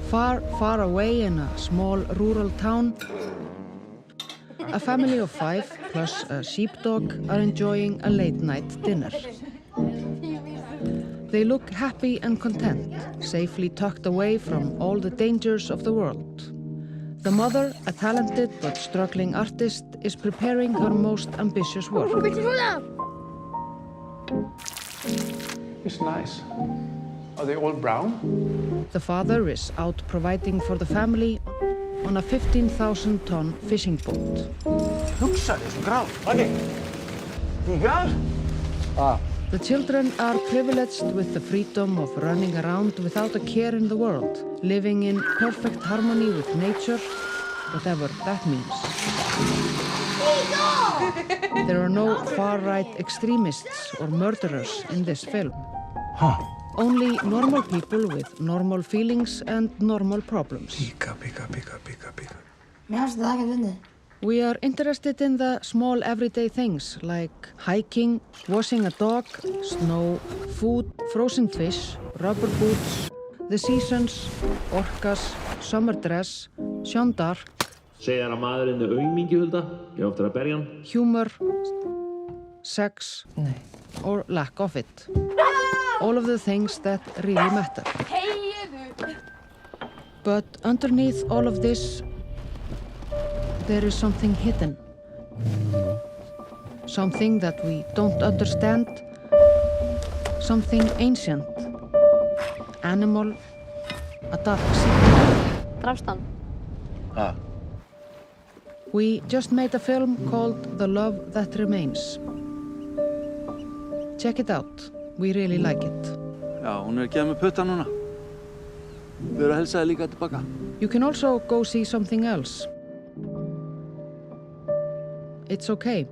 Far, far away in a small rural town, a family of 5 plus a sheepdog are enjoying a late-night dinner. They look happy and content, safely tucked away from all the dangers of the world. The mother, a talented but struggling artist, is preparing her most ambitious work. It's nice. Are they all brown? The father is out providing for the family on a 15,000-ton fishing boat. The children are privileged with the freedom of running around without a care in the world, living in perfect harmony with nature, whatever that means. There are no far-right extremists or murderers in this film. Only normal people with normal feelings and normal problems. We are interested in the small everyday things like hiking, washing a dog, snow, food, frozen fish, rubber boots, the seasons, orcas, summer dress, Jeanne d'Arc, Segja þér að maðurinn er aumingi, Hulda? Ég á eftir að berja hann. humor, sex, or lack of it. All of the things that really matter. But underneath all of this, there is something hidden. Something that we don't understand. Something ancient. Animal. A dark secret. Drafst hann? We just made a film called The Love That Remains. Check it out. We really like it. Já, hún er að gefa mig putta núna. Við erum að helsa þér líka tilbaka. You can also go see something else. It's okay.